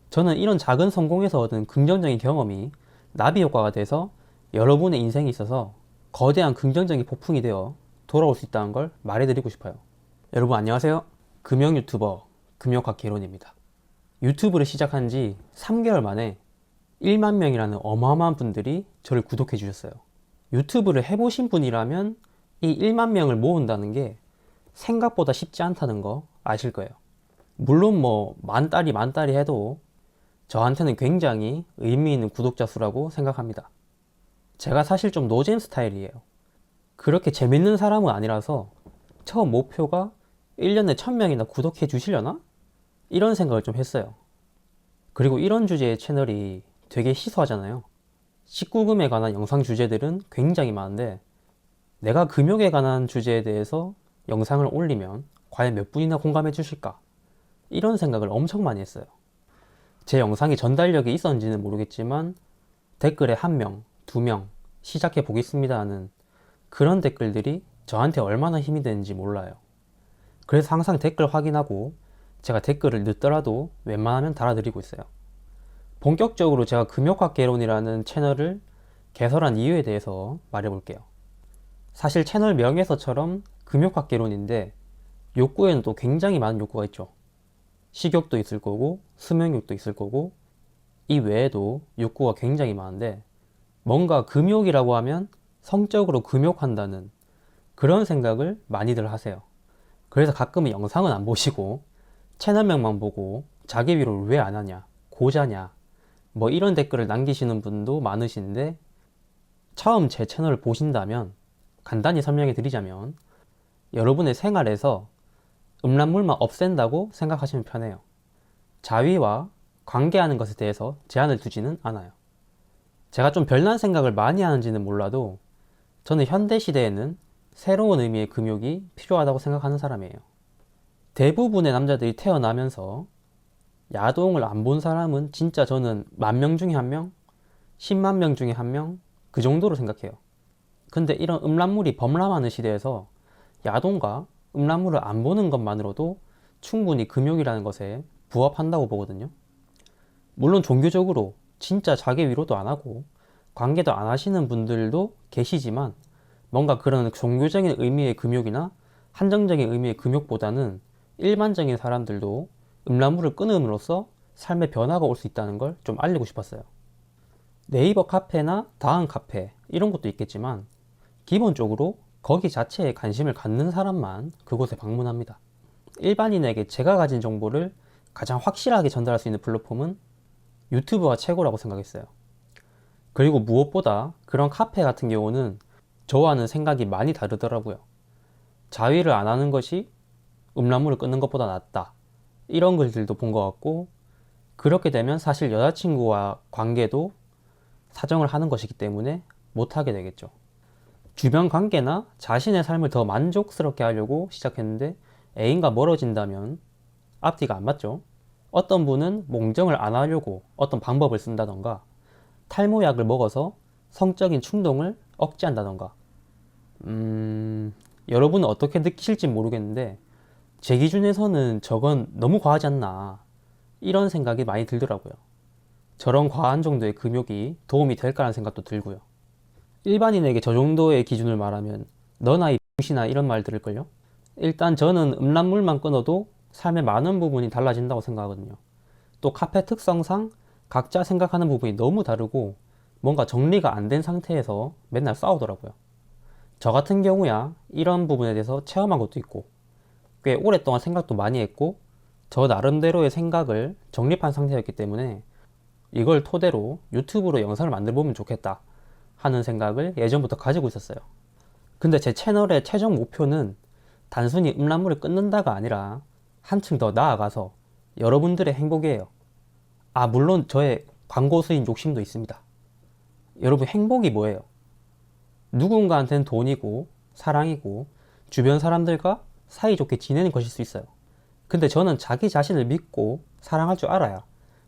저는 이런 작은 성공에서 얻은 긍정적인 경험이 나비 효과가 돼서 여러분의 인생에 있어서 거대한 긍정적인 폭풍이 되어 돌아올 수 있다는 걸 말해드리고 싶어요. 여러분 안녕하세요. 금융 유튜버 금융학 개론입니다. 유튜브를 시작한 지 3개월 만에 1만 명이라는 어마어마한 분들이 저를 구독해 주셨어요. 유튜브를 해보신 분이라면 이 1만 명을 모은다는 게 생각보다 쉽지 않다는 거 아실 거예요. 물론 만따리 해도 저한테는 굉장히 의미 있는 구독자 수라고 생각합니다. 제가 사실 좀 노잼 스타일이에요. 그렇게 재밌는 사람은 아니라서 처음 목표가 1년에 1000명이나 구독해 주시려나? 이런 생각을 좀 했어요. 그리고 이런 주제의 채널이 되게 희소하잖아요. 19금에 관한 영상 주제들은 굉장히 많은데 내가 금욕에 관한 주제에 대해서 영상을 올리면 과연 몇 분이나 공감해 주실까? 이런 생각을 엄청 많이 했어요. 제 영상이 전달력이 있었는지는 모르겠지만 댓글에 1명, 2명 시작해 보겠습니다 하는 그런 댓글들이 저한테 얼마나 힘이 되는지 몰라요. 그래서 항상 댓글 확인하고 제가 댓글을 늦더라도 웬만하면 달아드리고 있어요. 본격적으로 제가 금욕학 개론이라는 채널을 개설한 이유에 대해서 말해볼게요. 사실 채널 명에서처럼 금욕학 개론인데 욕구에는 또 굉장히 많은 욕구가 있죠. 식욕도 있을 거고 수면욕도 있을 거고 이 외에도 욕구가 굉장히 많은데 뭔가 금욕이라고 하면 성적으로 금욕한다는 그런 생각을 많이들 하세요. 그래서 가끔은 영상은 안 보시고 채널명만 보고 자기 위로를 왜 안 하냐, 고자냐 이런 댓글을 남기시는 분도 많으신데 처음 제 채널을 보신다면 간단히 설명해 드리자면 여러분의 생활에서 음란물만 없앤다고 생각하시면 편해요. 자위와 관계하는 것에 대해서 제한을 두지는 않아요. 제가 좀 별난 생각을 많이 하는지는 몰라도 저는 현대 시대에는 새로운 의미의 금욕이 필요하다고 생각하는 사람이에요. 대부분의 남자들이 태어나면서 야동을 안 본 사람은 진짜 저는 10,000명 중에 1명, 10만 명 중에 1명 그 정도로 생각해요. 근데 이런 음란물이 범람하는 시대에서 야동과 음란물을 안 보는 것만으로도 충분히 금욕이라는 것에 부합한다고 보거든요. 물론 종교적으로 진짜 자기 위로도 안 하고 관계도 안 하시는 분들도 계시지만 뭔가 그런 종교적인 의미의 금욕이나 한정적인 의미의 금욕보다는 일반적인 사람들도 음란물을 끊음으로써 삶의 변화가 올 수 있다는 걸 좀 알리고 싶었어요. 네이버 카페나 다음 카페 이런 것도 있겠지만 기본적으로 거기 자체에 관심을 갖는 사람만 그곳에 방문합니다. 일반인에게 제가 가진 정보를 가장 확실하게 전달할 수 있는 플랫폼은 유튜브가 최고라고 생각했어요. 그리고 무엇보다 그런 카페 같은 경우는 저와는 생각이 많이 다르더라고요. 자위를 안 하는 것이 음란물을 끊는 것보다 낫다. 이런 글들도 본 것 같고 그렇게 되면 사실 여자친구와 관계도 사정을 하는 것이기 때문에 못하게 되겠죠. 주변 관계나 자신의 삶을 더 만족스럽게 하려고 시작했는데 애인과 멀어진다면 앞뒤가 안 맞죠. 어떤 분은 몽정을 안 하려고 어떤 방법을 쓴다던가 탈모약을 먹어서 성적인 충동을 억제한다던가 여러분은 어떻게 느끼실지 모르겠는데 제 기준에서는 저건 너무 과하지 않나 이런 생각이 많이 들더라고요. 저런 과한 정도의 금욕이 도움이 될까라는 생각도 들고요. 일반인에게 저 정도의 기준을 말하면 너나 이 병신아 이런 말 들을걸요? 일단 저는 음란물만 끊어도 삶의 많은 부분이 달라진다고 생각하거든요. 또 카페 특성상 각자 생각하는 부분이 너무 다르고 뭔가 정리가 안 된 상태에서 맨날 싸우더라고요. 저 같은 경우야 이런 부분에 대해서 체험한 것도 있고 꽤 오랫동안 생각도 많이 했고 저 나름대로의 생각을 정립한 상태였기 때문에 이걸 토대로 유튜브로 영상을 만들어 보면 좋겠다 하는 생각을 예전부터 가지고 있었어요. 근데 제 채널의 최종 목표는 단순히 음란물을 끊는다가 아니라 한층 더 나아가서 여러분들의 행복이에요. 물론 저의 광고 수익 욕심도 있습니다. 여러분 행복이 뭐예요? 누군가한테는 돈이고 사랑이고 주변 사람들과 사이좋게 지내는 것일 수 있어요. 근데 저는 자기 자신을 믿고 사랑할 줄 알아야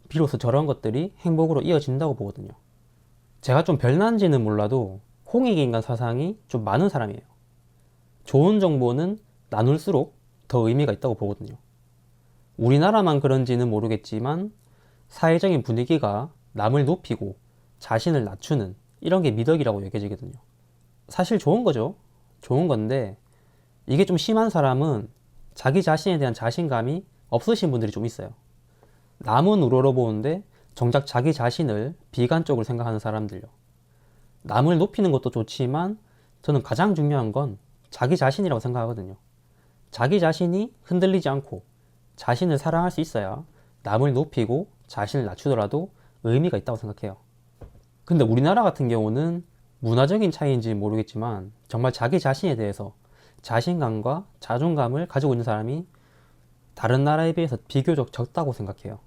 비로소 저런 것들이 행복으로 이어진다고 보거든요. 제가 좀 별난지는 몰라도 홍익인간 사상이 좀 많은 사람이에요. 좋은 정보는 나눌수록 더 의미가 있다고 보거든요. 우리나라만 그런지는 모르겠지만 사회적인 분위기가 남을 높이고 자신을 낮추는 이런 게 미덕이라고 여겨지거든요. 사실 좋은 거죠. 좋은 건데 이게 좀 심한 사람은 자기 자신에 대한 자신감이 없으신 분들이 좀 있어요. 남은 우러러보는데 정작 자기 자신을 비관적으로 생각하는 사람들요. 남을 높이는 것도 좋지만 저는 가장 중요한 건 자기 자신이라고 생각하거든요. 자기 자신이 흔들리지 않고 자신을 사랑할 수 있어야 남을 높이고 자신을 낮추더라도 의미가 있다고 생각해요. 근데 우리나라 같은 경우는 문화적인 차이인지 모르겠지만 정말 자기 자신에 대해서 자신감과 자존감을 가지고 있는 사람이 다른 나라에 비해서 비교적 적다고 생각해요.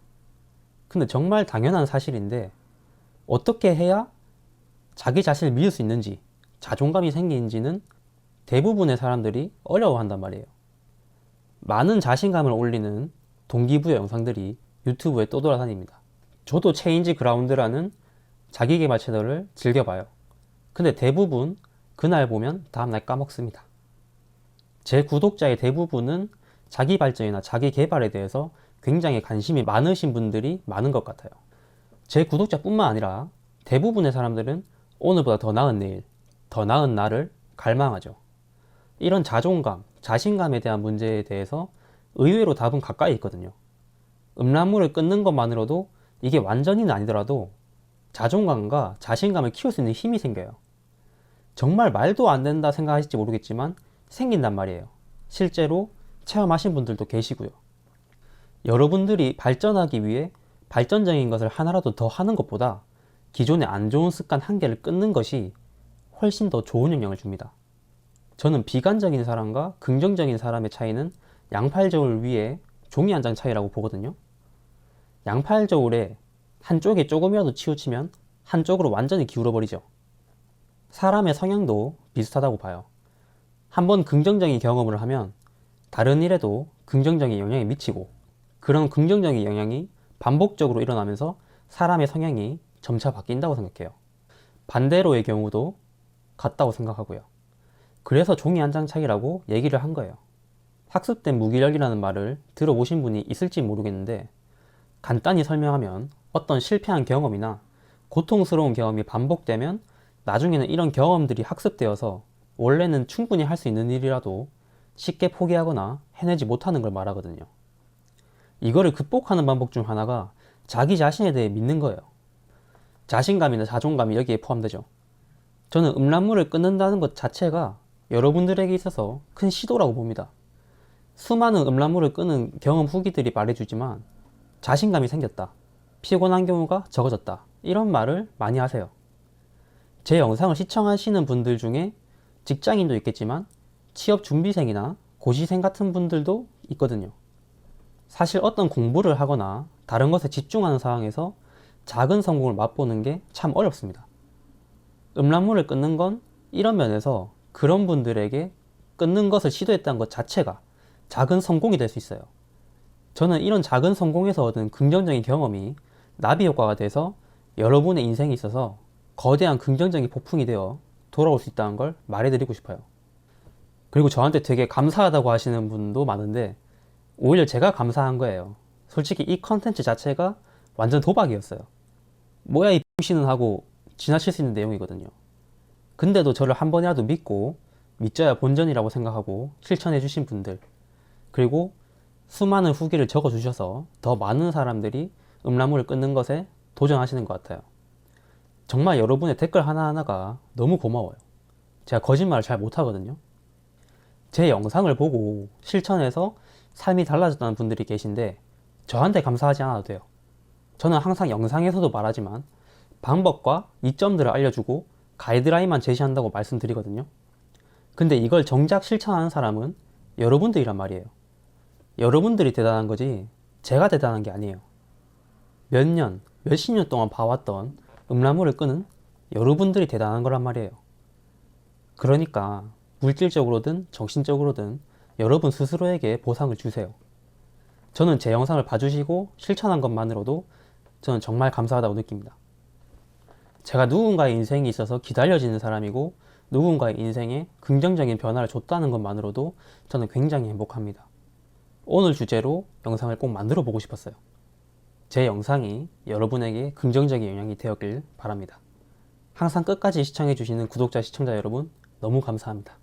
근데 정말 당연한 사실인데 어떻게 해야 자기 자신을 믿을 수 있는지 자존감이 생기는지는 대부분의 사람들이 어려워한단 말이에요. 많은 자신감을 올리는 동기부여 영상들이 유튜브에 떠돌아다닙니다. 저도 체인지 그라운드라는 자기계발 채널을 즐겨봐요. 근데 대부분 그날 보면 다음날 까먹습니다. 제 구독자의 대부분은 자기 발전이나 자기 개발에 대해서 굉장히 관심이 많으신 분들이 많은 것 같아요. 제 구독자뿐만 아니라 대부분의 사람들은 오늘보다 더 나은 내일, 더 나은 나를 갈망하죠. 이런 자존감, 자신감에 대한 문제에 대해서 의외로 답은 가까이 있거든요. 음란물을 끊는 것만으로도 이게 완전히는 아니더라도 자존감과 자신감을 키울 수 있는 힘이 생겨요. 정말 말도 안 된다 생각하실지 모르겠지만 생긴단 말이에요. 실제로 체험하신 분들도 계시고요. 여러분들이 발전하기 위해 발전적인 것을 하나라도 더 하는 것보다 기존의 안 좋은 습관 한 개를 끊는 것이 훨씬 더 좋은 영향을 줍니다. 저는 비관적인 사람과 긍정적인 사람의 차이는 양팔저울 위에 종이 한 장 차이라고 보거든요. 양팔저울에 한쪽에 조금이라도 치우치면 한쪽으로 완전히 기울어버리죠. 사람의 성향도 비슷하다고 봐요. 한번 긍정적인 경험을 하면 다른 일에도 긍정적인 영향이 미치고 그런 긍정적인 영향이 반복적으로 일어나면서 사람의 성향이 점차 바뀐다고 생각해요. 반대로의 경우도 같다고 생각하고요. 그래서 종이 한 장 차이라고 얘기를 한 거예요. 학습된 무기력이라는 말을 들어보신 분이 있을지 모르겠는데 간단히 설명하면 어떤 실패한 경험이나 고통스러운 경험이 반복되면 나중에는 이런 경험들이 학습되어서 원래는 충분히 할 수 있는 일이라도 쉽게 포기하거나 해내지 못하는 걸 말하거든요. 이거를 극복하는 방법 중 하나가 자기 자신에 대해 믿는 거예요. 자신감이나 자존감이 여기에 포함되죠. 저는 음란물을 끊는다는 것 자체가 여러분들에게 있어서 큰 시도라고 봅니다. 수많은 음란물을 끊은 경험 후기들이 말해주지만 자신감이 생겼다, 피곤한 경우가 적어졌다, 이런 말을 많이 하세요. 제 영상을 시청하시는 분들 중에 직장인도 있겠지만 취업 준비생이나 고시생 같은 분들도 있거든요. 사실 어떤 공부를 하거나 다른 것에 집중하는 상황에서 작은 성공을 맛보는 게 참 어렵습니다. 음란물을 끊는 건 이런 면에서 그런 분들에게 끊는 것을 시도했다는 것 자체가 작은 성공이 될 수 있어요. 저는 이런 작은 성공에서 얻은 긍정적인 경험이 나비 효과가 돼서 여러분의 인생에 있어서 거대한 긍정적인 폭풍이 되어 돌아올 수 있다는 걸 말해드리고 싶어요. 그리고 저한테 되게 감사하다고 하시는 분도 많은데 오히려 제가 감사한 거예요. 솔직히 이 컨텐츠 자체가 완전 도박이었어요. 뭐야 이 X는 하고 지나칠 수 있는 내용이거든요. 근데도 저를 한 번이라도 믿고 믿져야 본전이라고 생각하고 실천해 주신 분들, 그리고 수많은 후기를 적어 주셔서 더 많은 사람들이 음란물을 끊는 것에 도전하시는 것 같아요. 정말 여러분의 댓글 하나하나가 너무 고마워요. 제가 거짓말을 잘 못하거든요. 제 영상을 보고 실천해서 삶이 달라졌다는 분들이 계신데 저한테 감사하지 않아도 돼요. 저는 항상 영상에서도 말하지만 방법과 이점들을 알려주고 가이드라인만 제시한다고 말씀드리거든요. 근데 이걸 정작 실천하는 사람은 여러분들이란 말이에요. 여러분들이 대단한 거지 제가 대단한 게 아니에요. 몇 년, 몇십 년 동안 봐왔던 음란물을 끄는 여러분들이 대단한 거란 말이에요. 그러니까 물질적으로든 정신적으로든 여러분 스스로에게 보상을 주세요. 저는 제 영상을 봐주시고 실천한 것만으로도 저는 정말 감사하다고 느낍니다. 제가 누군가의 인생에 있어서 기다려지는 사람이고 누군가의 인생에 긍정적인 변화를 줬다는 것만으로도 저는 굉장히 행복합니다. 오늘 주제로 영상을 꼭 만들어 보고 싶었어요. 제 영상이 여러분에게 긍정적인 영향이 되었길 바랍니다. 항상 끝까지 시청해주시는 구독자, 시청자 여러분 너무 감사합니다.